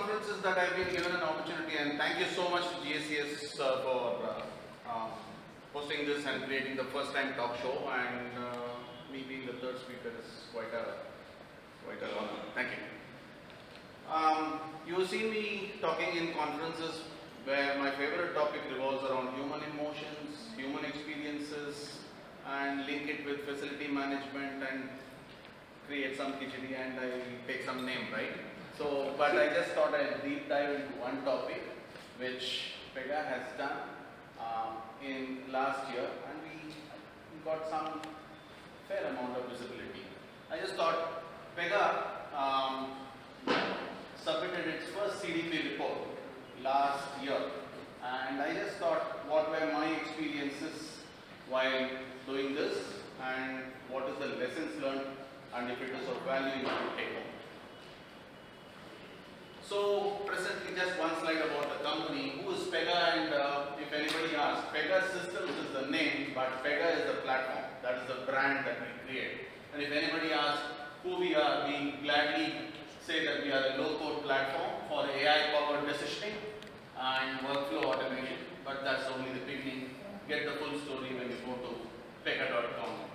conferences that I've been given an opportunity, and thank you so much to GACS for hosting this and creating the first time talk show, and me being the third speaker is quite a honor. Thank you. You see me talking in conferences where my favorite topic revolves around human emotions, human experiences, and link it with facility management and create some khichdi and I take some name, right? So, but I just thought I'd deep dive into one topic which Pega has done in last year, and we got some fair amount of visibility. I just thought Pega submitted its first CDP report last year, and I just thought what were my experiences while doing this and what is the lessons learned and if it is of value you should take home. So presently just one slide about the company. Who is Pega? And if anybody asks, Pega Systems is the name, but Pega is the platform. That is the brand that we create. And if anybody asks who we are, we gladly say that we are a low-code platform for AI-powered decisioning and workflow automation. But that's only the beginning. Get the full story when you go to pega.com.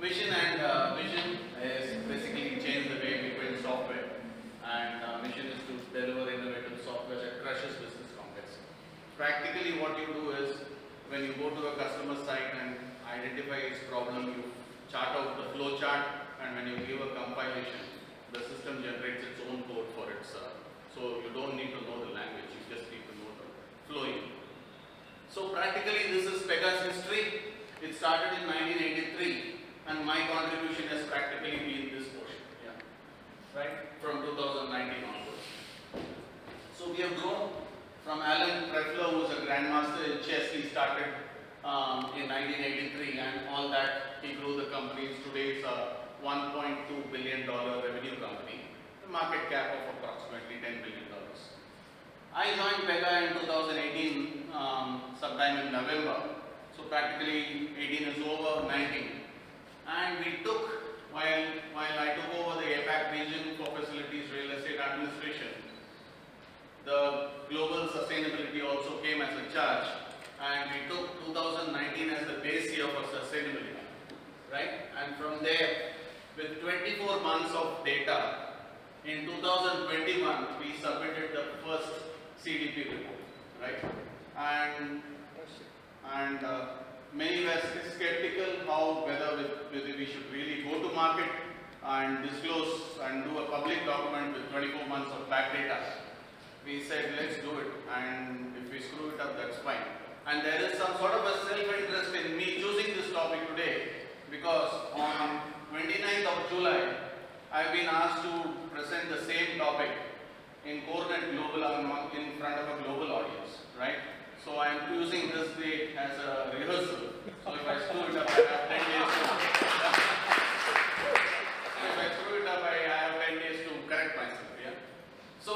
Mission and vision is basically change the way we build software, and mission is to deliver innovative software that crushes business complexity. Practically what you do is when you go to a customer site and identify its problem, you chart out the flow chart, and when you give a compilation, the system generates its own code for its, so you don't need to know the language, you just need to know the flowing. So practically this is Pega's history. It started in 1983. And my contribution has practically been this portion, right, from 2019 onwards. So we have grown from Alan Prefler, who was a grandmaster in chess. He started in 1983, and all that he grew the company. Today it's a $1.2 billion revenue company, the market cap of approximately $10 billion. I joined Pega in 2018, sometime in November. So practically 18 is over, 19. And we took, while I took over the APAC region for facilities, real estate administration, the global sustainability also came as a charge, and we took 2019 as the base year for sustainability, right? And from there, with 24 months of data, in 2021, we submitted the first CDP report, right? And many were skeptical whether we should really go to market and disclose and do a public document with 24 months of back data. We said, let's do it, and if we screw it up, that's fine. And there is some sort of a self-interest in me choosing this topic today, because on 29th of July, I've been asked to present the same topic in CoreNet Global in front of a global audience, right? So I am using this date as a rehearsal. So if I screw it up, I have 10 days to have 10 days to correct myself. Yeah. So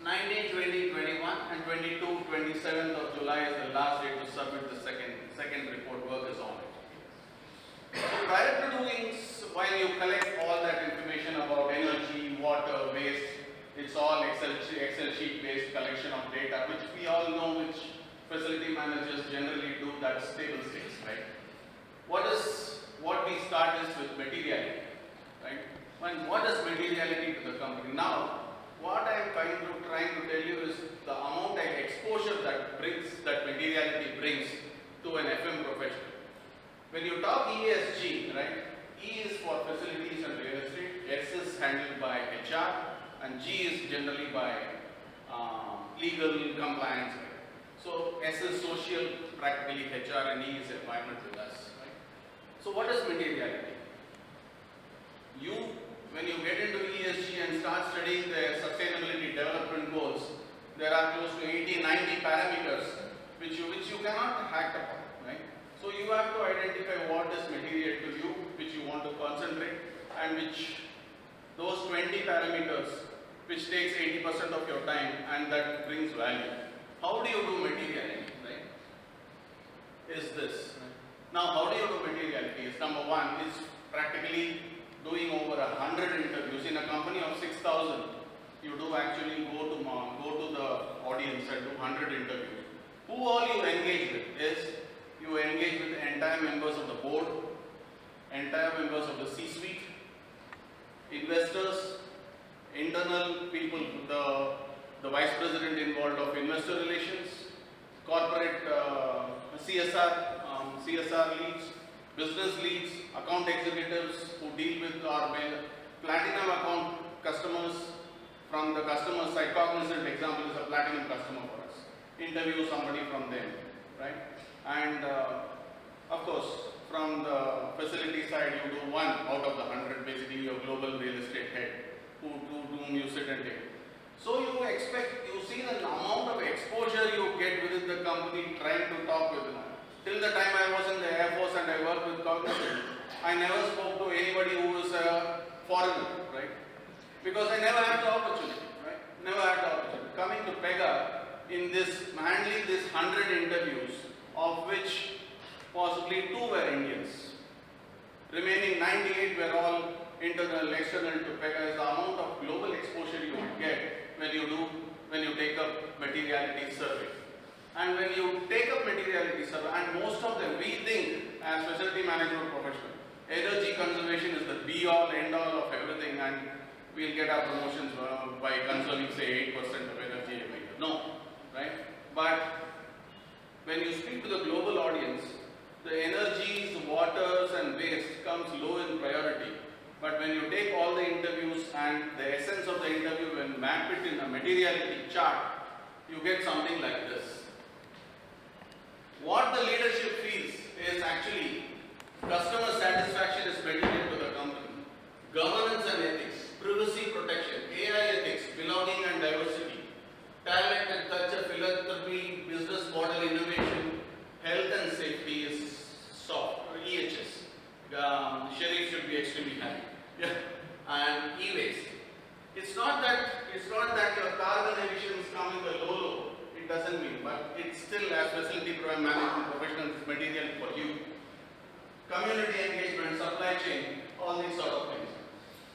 19, 20, 21 and 22, 27th of July is the last day to submit the second report. Work is on it. So prior to doing, while you collect all that information about energy, water, waste, it's all Excel sheet based collection of data, which we all know, which facility managers generally do, that's table stakes, right? What we start is with materiality, right? And what is materiality to the company? Now, what I am trying to tell you is the amount of exposure that materiality brings to an FM professional. When you talk ESG, right? E is for facilities and real estate, S is handled by HR, and G is generally by legal compliance. Right? So S is social, practically HR, and E is environment with us. Right? So what is materiality? When you get into ESG and start studying the sustainability development goals, there are close to 80, 90 parameters which you cannot hack upon. Right? So you have to identify what is material to you, which you want to concentrate, and which those 20 parameters which takes 80% of your time and that brings value. How do you do materiality, right? Is this. Now, how do you do materiality? Is number one is practically doing over 100 interviews in a company of 6,000. you do actually go to the audience and do 100 interviews. Who all you engage with is, you engage with the entire members of the board, entire members of the C-suite, investors, internal people, the vice president involved of investor relations, corporate CSR leads, business leads, account executives who deal with our platinum account customers. From the customer side, Cognizant example is a platinum customer for us. Interview somebody from them, right? And of course, from the facility side, you do one out of the 100, basically your global real estate head, whom you sit and take. So you see the amount of exposure you get within the company trying to talk with them. Till the time I was in the Air Force and I worked with Cognizant, I never spoke to anybody who was a foreigner, right? Because I never had the opportunity, right? Never had the opportunity. Coming to Pega, handling this 100 interviews, of which possibly 2 were Indians. Remaining 98 were all internal, external to Pega. Is the amount of global exposure you would get when you take up materiality survey. And when you take up materiality survey, and most of them, we think as facility management professional, energy conservation is the be all end all of everything, and we'll get our promotions by conserving say 8% of energy every year. No, right? But when you speak to the global audience, the energies, waters and waste comes low in priority. But when you take all the interviews and the essence of the interview and map it in a materiality chart, you get something like this. What the leadership feels is actually customer satisfaction is material to the company, governance and ethics, privacy protection, AI ethics, belonging and diversity, talent and culture, philanthropy, business model innovation, health and safety is soft, or EHS. Sharif should be extremely happy. Yeah. And e-waste. It's not that your carbon emissions come in the low. It doesn't mean, but it's still, as facility management professionals, material for you. Community engagement, supply chain, all these sort of things.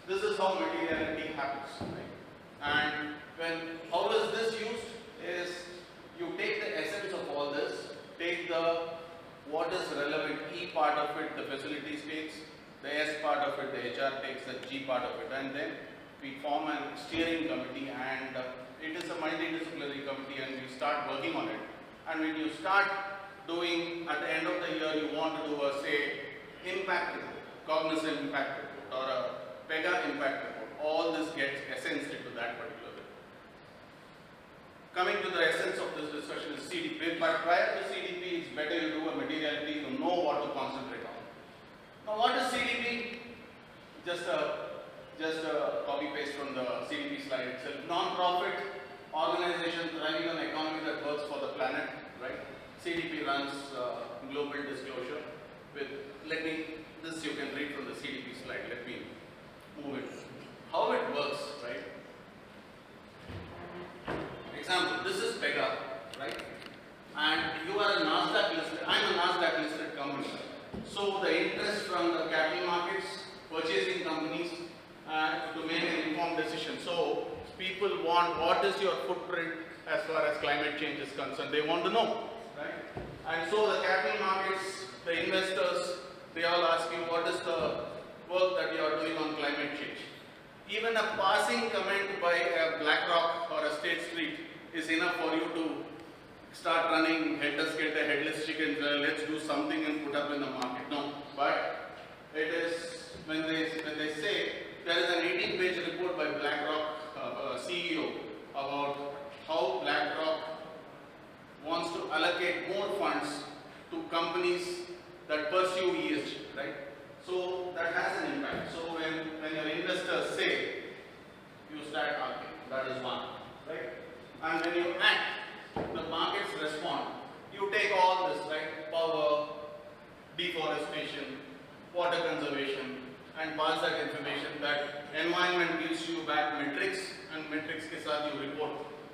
This is how materiality happens, right? And how is this used? Is you take the essence of all this, take what is relevant, E part of it, the facilities takes, the S part of it, the HR takes, the G part of it, and then we form a steering committee, and it is a multidisciplinary committee, and we start working on it. And when you start doing, at the end of the year, you want to do a, say, impact report, Cognizant impact report, or a Pega impact report. All this gets essenced into that particular bit. Coming to the essence of this discussion is CDP. But prior to CDP, it's better you do a materiality to know what to concentrate on. Now, what is CDP? Just a copy paste from the CDP slide itself. Non-profit organization thriving on an economy that works for the planet, right? CDP runs global disclosure. This you can read from the CDP slide. Let me move it. How it works, right? Example, this is Pega, right? And you are a NASDAQ listed, I'm a NASDAQ listed company. So the interest from the capital markets, purchasing companies, to make an informed decision. So people want, what is your footprint as far as climate change is concerned? They want to know, right? And so the capital markets, the investors, they all ask you, what is the work that you are doing on climate change? Even a passing comment by a BlackRock or a State Street is enough for you to start running headless-skelter, headless chickens. Let's do something and put up in the market. No, but it is when they say there is an 18-page report by BlackRock CEO about how BlackRock wants to allocate more funds to companies that pursue ESG, right? So that has an impact. So when your investors say, you start arguing. That is one, right? And when you act, the markets respond. You take all this, right? Power, deforestation, water conservation, and pass that information. That environment gives you back metrics, and metrics ke saath you report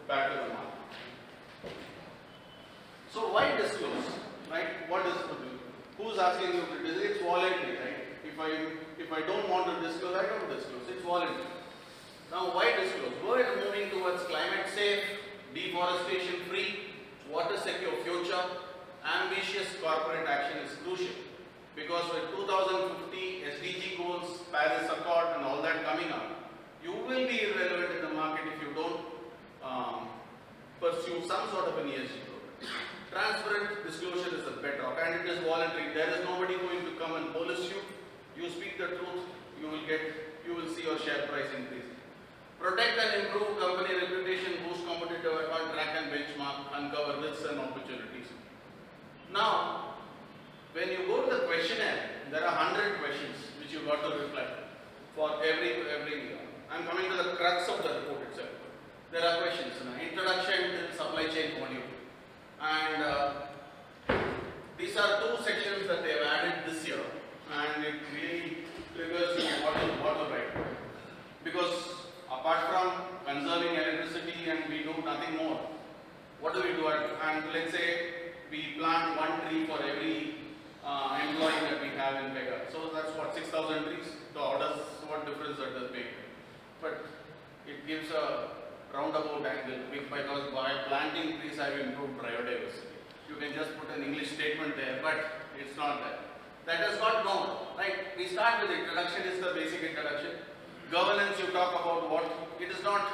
back to the market. So why disclose, right? What is the who's asking you to disclose? It's voluntary, right? If I don't want to disclose, I don't disclose. It's voluntary. Now Now, why disclose? World moving towards climate safe, deforestation free, water secure future, ambitious corporate action is crucial. Because with 2050 SDG goals, Paris Accord and all that coming up, you will be irrelevant in the market if you don't pursue some sort of an ESG program. Transparent disclosure is the bedrock, and it is voluntary. There is nobody going to come and police you. You speak the truth, you will see your share price increase. Protect and improve company reputation, boost competitive advantage, track and benchmark, uncover risks and opportunities. Now, when you go to the questionnaire, there are 100 questions which you got to reply for every year. I'm coming to the crux of the report itself. There are questions. Introduction to supply chain module. And these are two sections that they have added this year. And it really triggers you what to write. Because apart from conserving electricity and we do nothing more, what do we do? And let's say we plant one tree for every employee that we have in Pega. So that's what, 6,000 trees? So what difference that does make? But it gives a roundabout angle because by planting trees I have improved biodiversity. You can just put an English statement there, but it's not there. That is not known, right? We start with introduction, is the basic introduction. Governance, you talk about what, it is not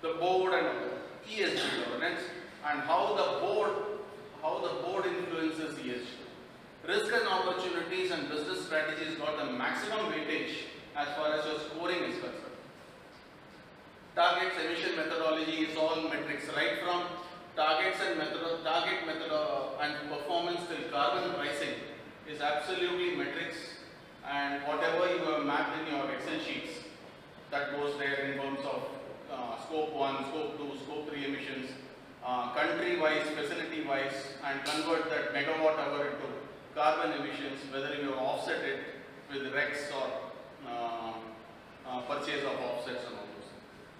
the board and ESG governance and how the board influences ESG. Risk and opportunities and business strategies got the maximum weightage as far as your scoring is concerned. Targets, emission methodology is all metrics, right from targets and and performance till carbon pricing is absolutely metrics, and whatever you have mapped in your Excel sheets, that goes there in terms of scope 1, scope 2, scope 3 emissions, country-wise, facility-wise, and convert that megawatt hour into carbon emissions, whether you offset it with RECs or purchase of offsets and all those.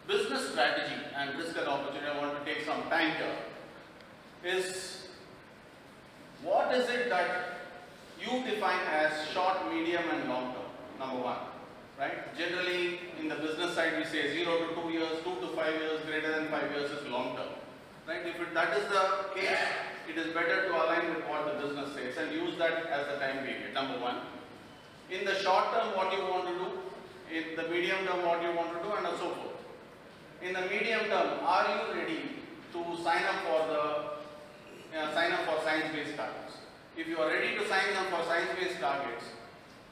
Business strategy and risk and opportunity, I want to take some time here, is what is it that you define as short, medium and long term, number one, right? Generally in the business side we say 0 to 2 years, 2 to 5 years, greater than 5 years is long term, right? If that is the case, it is better to align with what the business says and use that as the time period, number one. In the short term, what you want to do, in the medium term, what you want to do, and so forth. In the medium term, are you ready to sign up for science-based targets? If you are ready to sign up for science-based targets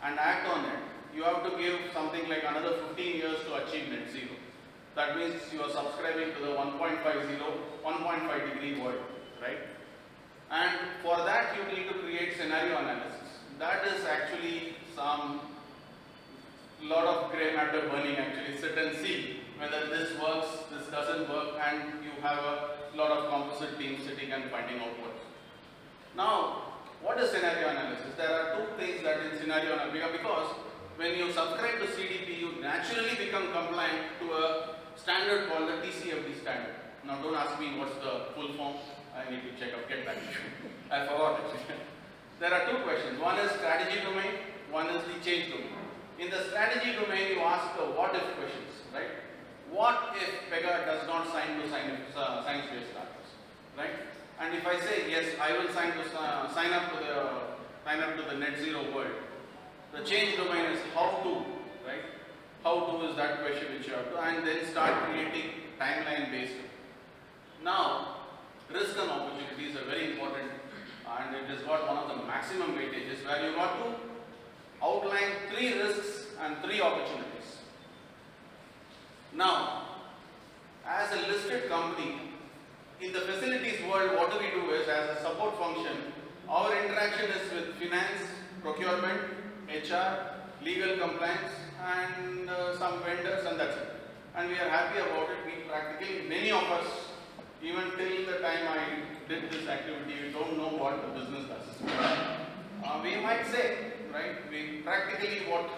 and act on it, you have to give something like another 15 years to achieve net zero. That means you are subscribing to the 1.5 degree world, right? And for that you need to create scenario analysis. That is actually lot of grey matter burning actually. Sit and see whether this works, this doesn't work, and you have a lot of composite teams sitting and finding out what. Now, what is scenario analysis? There are two things that in scenario analysis, because when you subscribe to CDP, you naturally become compliant to a standard called the TCFD standard. Now, don't ask me what's the full form. I need to check out, get back to you. I forgot actually. There are two questions. One is strategy domain, one is the change domain. In the strategy domain, you ask the what if questions, right? What if Pega does not sign to science-based targets, right? And if I say yes, I will sign up to the net zero world. The change domain is how to, right? How to is that question which you have to, and then start creating timeline based. Now, risk and opportunities are very important, and it has got one of the maximum weightages where you got to outline 3 risks and 3 opportunities. Now, as a listed company, in the facilities world, what we do is, as a support function, our interaction is with finance, procurement, HR, legal compliance, and some vendors, and that's it. And we are happy about it. We practically, many of us, even till the time I did this activity, we don't know what the business does. We might say, right, we practically what,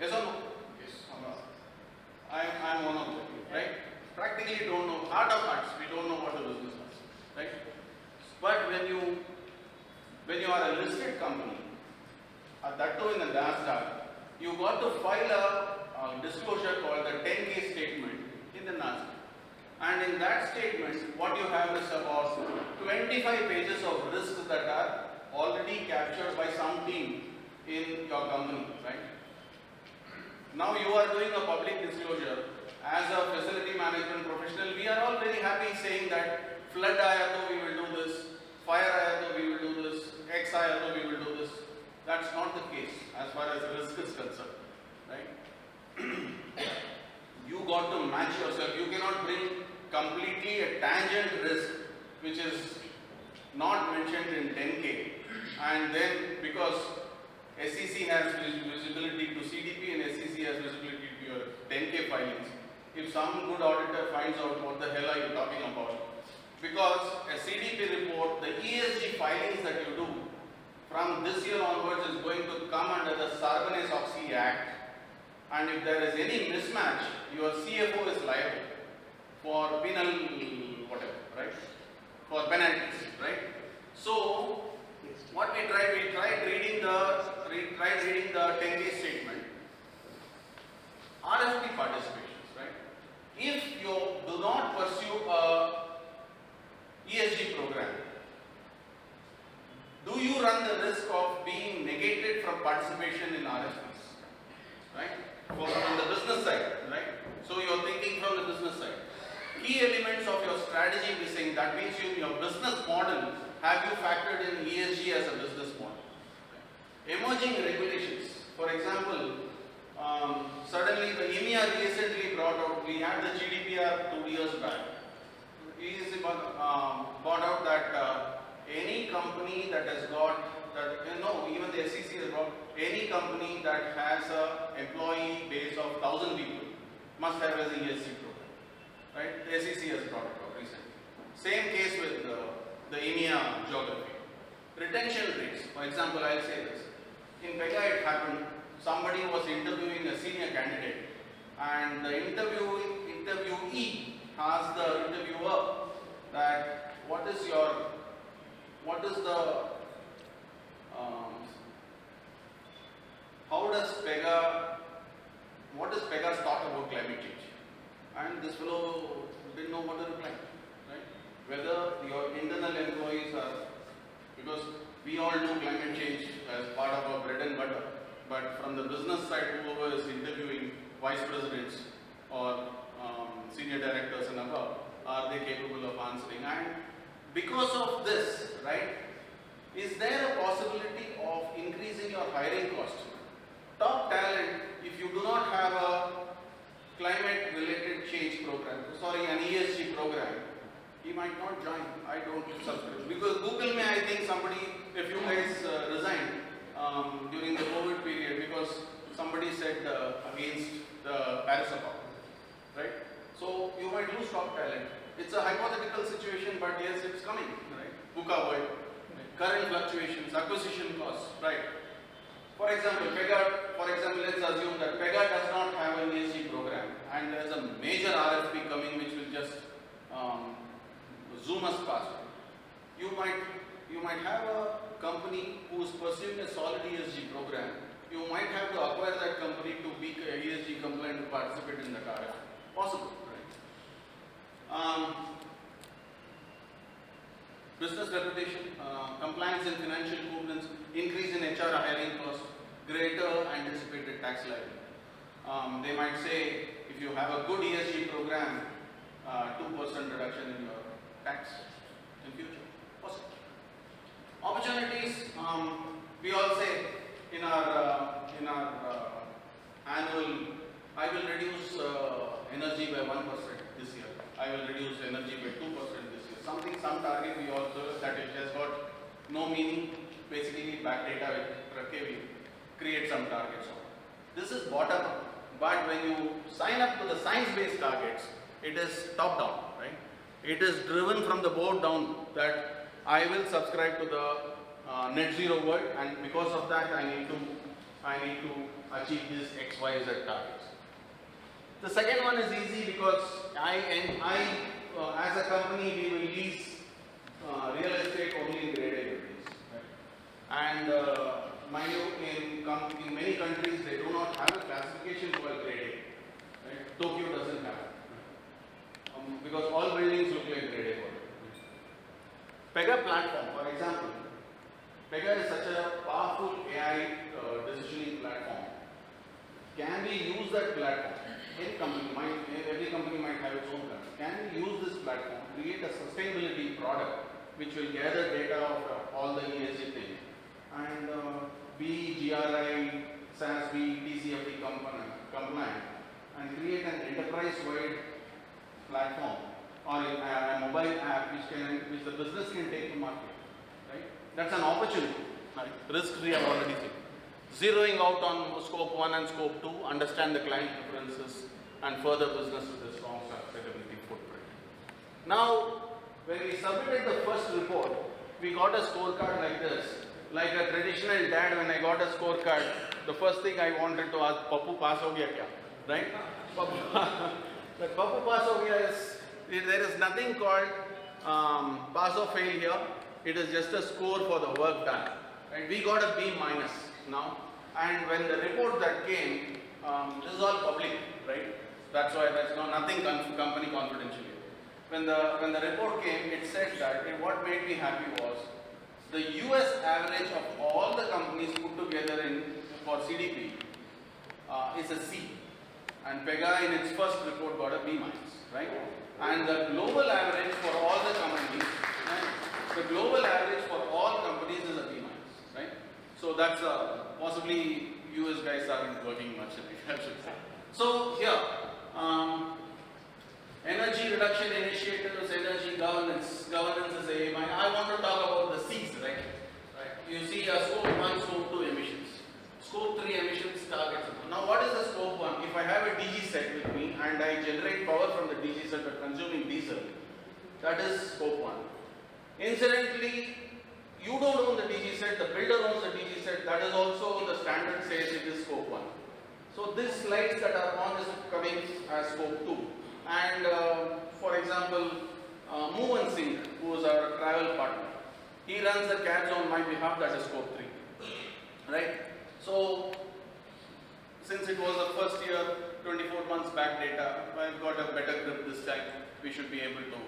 yes or no? Yes or no? I'm one of them, right? Practically don't know, heart of hearts, we don't know what the business does, right? But when you are a listed company, that too in the NASDAQ, you got to file a disclosure called the 10K And in that statement, what you have is about 25 pages of risks that are already captured by some team in your company, right? Now you are doing a public disclosure. As a facility management professional, we are all very happy saying that flood IATO we will do this, fire IATO we will do this, X IATO we will do this. That's not the case as far as risk is concerned, right? You got to match yourself. You cannot bring completely a tangent risk which is not mentioned in 10K, and then because SEC has visibility to CDP and SEC has visibility to your 10K filings, if some good auditor finds out what the hell are you talking about, because a CDP report, the ESG filings that you do from this year onwards is going to come under the Sarbanes-Oxley Act, and if there is any mismatch, your CFO is liable for penal whatever, right? For penalties, right? So what we tried reading the 10K statement, RFP participations, right? If you do not pursue a ESG program, do you run the risk of being negated from participation in RFPs, right? From the business side, right? So you are thinking from the business side. Key elements of your strategy missing, that means your business model, have you factored in ESG as a business model? Emerging regulations, for example, suddenly the EMEA recently brought out, we had the GDPR 2 years back. ESG brought out that any company that has got, even the SEC has brought, any company that has an employee base of 1,000 people must have an ESG program, right? The SEC has brought it out recently. Same case with the EMEA geography. Retention rates, for example, I'll say this. In Pega it happened, somebody was interviewing a senior candidate and the interviewee asked the interviewer that what is the what does Pega's thought about climate change? And this fellow didn't know what to reply, right? Whether your internal employees are, because we all do climate change as part of our bread and butter, but from the business side, whoever is interviewing vice presidents or senior directors and above, are they capable of answering? And because of this, right, is there a possibility of increasing your hiring cost? Top talent, if you do not have a climate related change program, an ESG program, he might not join. I don't subscribe. Because Google may, I think a few guys resigned during the COVID period because somebody said against the Paris Accord, right? So you might lose top talent. It's a hypothetical situation, but yes, it's coming, right? VUCA world, right? Current fluctuations, acquisition costs, right? For example, let's assume that Pega does not have an ESG program and there is a major RFP coming which will just zoom us past. You might have a company who is pursuing a solid ESG program. You might have to acquire that company to be ESG compliant to participate in that RFP. Possible, right? Business reputation, compliance in financial governance, increase in HR hiring costs, greater anticipated tax liability. They might say, if you have a good ESG program, 2% reduction in your tax in future. Possible. Opportunities, we all say in our annual, I will reduce energy by 1% this year. I will reduce energy by 2% this year. Some target we also that it has got no meaning. Basically, back data with create some targets. This is bottom up. But when you sign up to the science-based targets, it is top down, right? It is driven from the board down that I will subscribe to the net zero world, and because of that, I need to achieve this X, Y, Z targets. The second one is easy because as a company, we will lease real estate only in grade A buildings, right? And mind you, in many countries, they do not have a classification called grade A. Right? Tokyo doesn't have it. Because all Pega platform, for example, Pega is such a powerful AI decisioning platform. Can we use that platform? Every company might have its own platform. Can we use this platform, create a sustainability product which will gather data of all the ESG things and be GRI, SASB, TCFD compliant and create an enterprise-wide platform or a mobile app which the business can take to market, right? That's an opportunity. Right? Risk-free, I've already said. Zeroing out on scope 1 and scope 2, understand the client preferences and further business with a strong sustainability footprint. Now, when we submitted the first report, we got a scorecard like this. Like a traditional dad, when I got a scorecard, the first thing I wanted to ask, Papu pass ho gaya kya? Right? The Papu pass ho gaya is, there is nothing called pass or fail here. It is just a score for the work done. Right? We got a B minus now. And when the report that came, this is all public, right? That's why there's nothing company confidential here. When the report came, it said that what made me happy was the US average of all the companies put together for CDP is a C. And Pega in its first report got a B minus, right? And the global average for all the companies, right? The global average for all companies is a B minus, right? So that's possibly US guys aren't working much, I should say. So here, energy reduction initiatives, energy governance. Governance is A minus. I want to talk about the C's, right? You see scope 1, scope 2 emissions. Scope 3 emissions targets. Now what is the scope 1? If I have a DG set with me and I generate power from the DG set by consuming diesel, that is scope 1. Incidentally, you don't own the DG set, the builder owns the DG set, that is also the standard says it is scope 1. So these slides that are on is coming as scope 2. And for example, Move and Sync, who is our travel partner, he runs the CACS on my behalf, that is scope 3. Right? So, since it was the first year, 24 months back data, I've got a better grip this time, we should be able to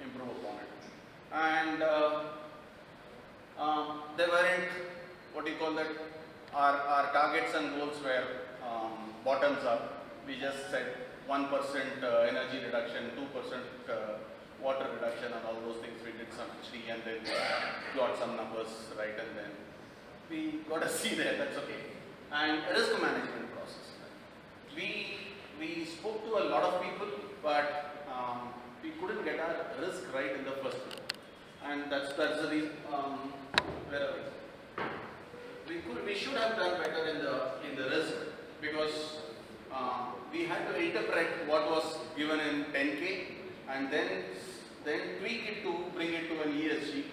improve upon it. And there weren't, what do you call that, our targets and goals were bottoms up. We just said 1% energy reduction, 2% water reduction and all those things. We did some HD and then got some numbers right and then we got a C there, that's okay. And risk management process. We spoke to a lot of people, but we couldn't get our risk right in the first place. And that's the reason. Where are we? We should have done better in the risk because we had to interpret what was given in 10K and then tweak it to bring it to an ESG.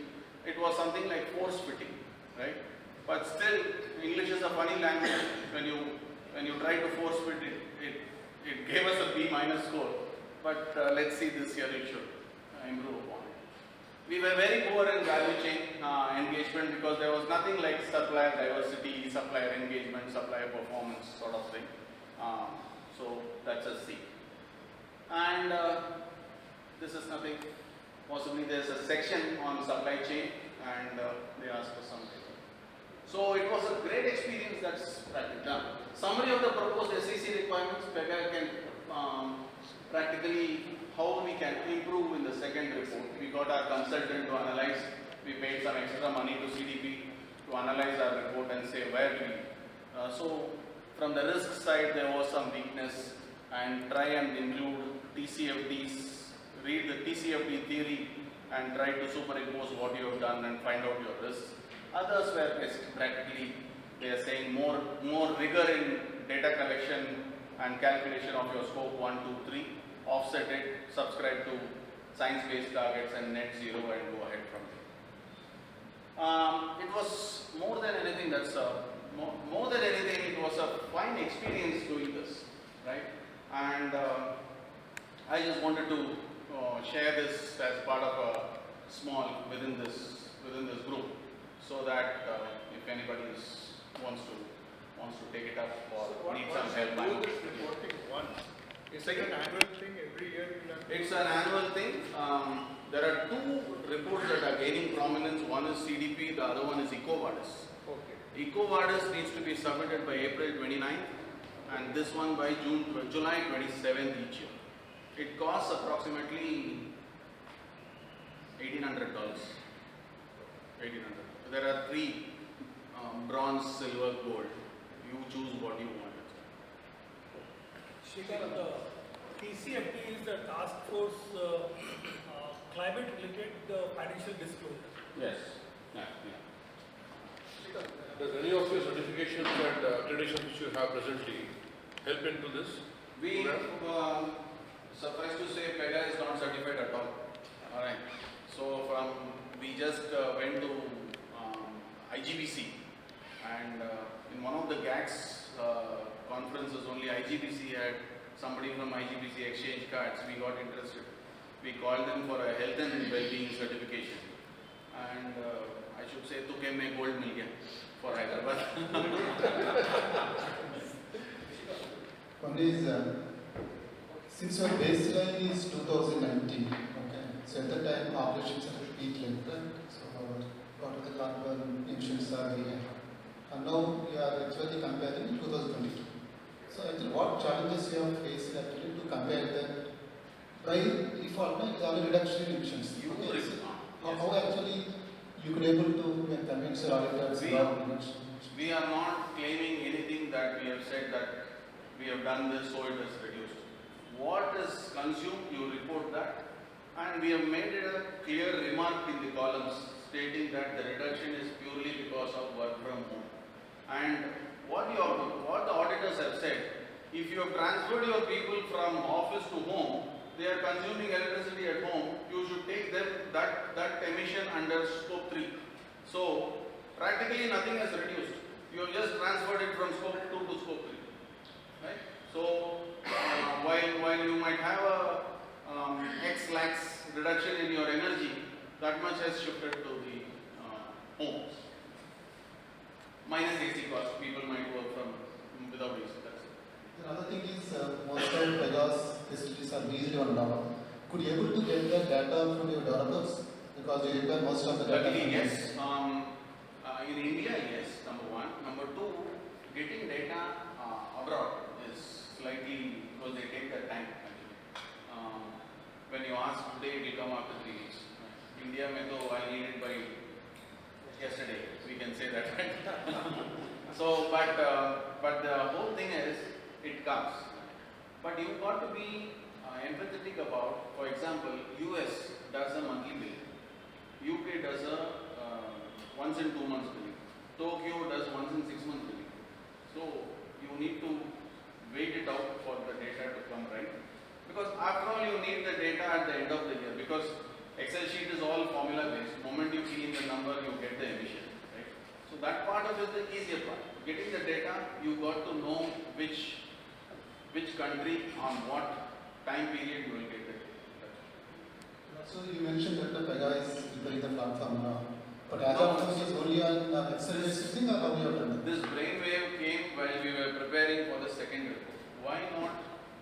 It was something like force fitting, right? But still, English is a funny language. When you try to force fit it, it gave us a B minus score. But let's see this year it should improve upon it. We were very poor in value chain engagement because there was nothing like supplier diversity, supplier engagement, supplier performance sort of thing. So that's a C. And this is nothing. Possibly there's a section on supply chain and they asked for some data. So it was a great experience that's done. Summary of the proposed SEC requirements, Pega can practically how we can improve in the second report. We got our consultant to analyze. We paid some extra money to CDP to analyze our report and say where do we. So from the risk side there was some weakness and try and include TCFDs, read the TCFD theory and try to superimpose what you have done and find out your risks. Others were practically, they are saying more rigor in data collection and calculation of your scope 1, 2, 3, offset it, subscribe to science-based targets and net zero and go ahead from there. It was more than anything, more than anything, it was a fine experience doing this, right? And I just wanted to share this as part of a small within this group, so that if anybody wants to take it up or needs some help. This reporting once. It's like an annual thing every year. It's an annual thing. there are two reports that are gaining prominence. One is CDP, the other one is EcoVadis. Okay. EcoVadis needs to be submitted by April 29th and this one by July 27th each year. It costs approximately $1,800. There are three, bronze, silver, gold. You choose what you want. Srikanth, TCFD is the Task Force Climate Related Financial Disclosure. Yes. Does any of your certifications and accreditations which you have presently help into this? We, suffice to say, Pega is not certified at all. Alright. So we just went to IGBC and in one of the GACS conferences only IGBC had somebody from IGBC exchange cards. We got interested. We called them for a health and well-being certification. And I should say, तुके में gold मिल गया for Hyderabad. One is, since your baseline is 2019, okay, so at that time operations are at peak level, right? So what are the carbon emissions are here? And now you are actually comparing 2022. So actually what challenges you have faced actually to compare that by default, is all reduction in emissions. Okay, so how actually you could able to convince your auditors about reduction? We are not claiming anything that we have said that we have done this so it is reduced. What is consumed, you report that, and we have made it a clear remark in the columns stating that the reduction is purely because of work from home. And what the auditors have said, if you have transferred your people from office to home, they are consuming electricity at home, you should take them that emission under scope 3. So practically nothing has reduced. You have just transferred it from scope 2 to scope 3. Right? So while you might have a X lakhs reduction in your energy, that much has shifted to the homes. Minus AC cost, people might work from without AC. That's it. Another thing is most of Pega's facilities are based on Java. Could you able to get the data from your developers? Because you require most of the data. Luckily, yes. In India, yes, number one. Number two, getting data abroad is slightly, because they take their time actually. When you ask today, it will come after 3 weeks. India, I need it by yesterday. We can say that, right? So, but the whole thing is, it comes. But you've got to be empathetic about, for example, US does a monthly billing. UK does a once in 2 months billing. Tokyo does once in 6 months billing. So you need to wait it out for the data to come right. Because after all, you need the data at the end of the year. Because Excel sheet is all formula based. The moment you key in the number, you get the emission. Right? So that part of it is the easier part. Getting the data, you got to know which country on what time period you will get it. So you mentioned that the Pega is preparing the platform now. But as of now, it is only on Excel thing, or how you have done that? This brainwave came while we were preparing for the second report. Why not,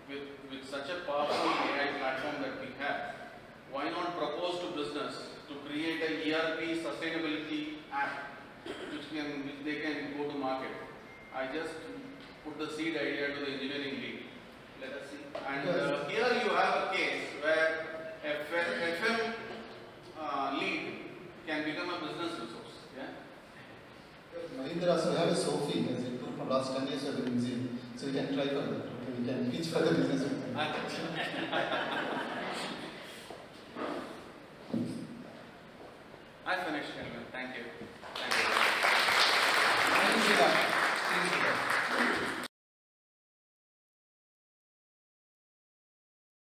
with such a powerful AI platform that we have, why not propose to business to create an ERP sustainability app which they can go to market? I just put the seed idea to the engineering lead. Let us see. And here you have a case where FM lead can become a business resource. Yeah. Mahindra also have a Sophie as a tool from last 10 years of the museum. So we can try for that. Okay, we can pitch for the business with them. I finished, anyway. Thank you.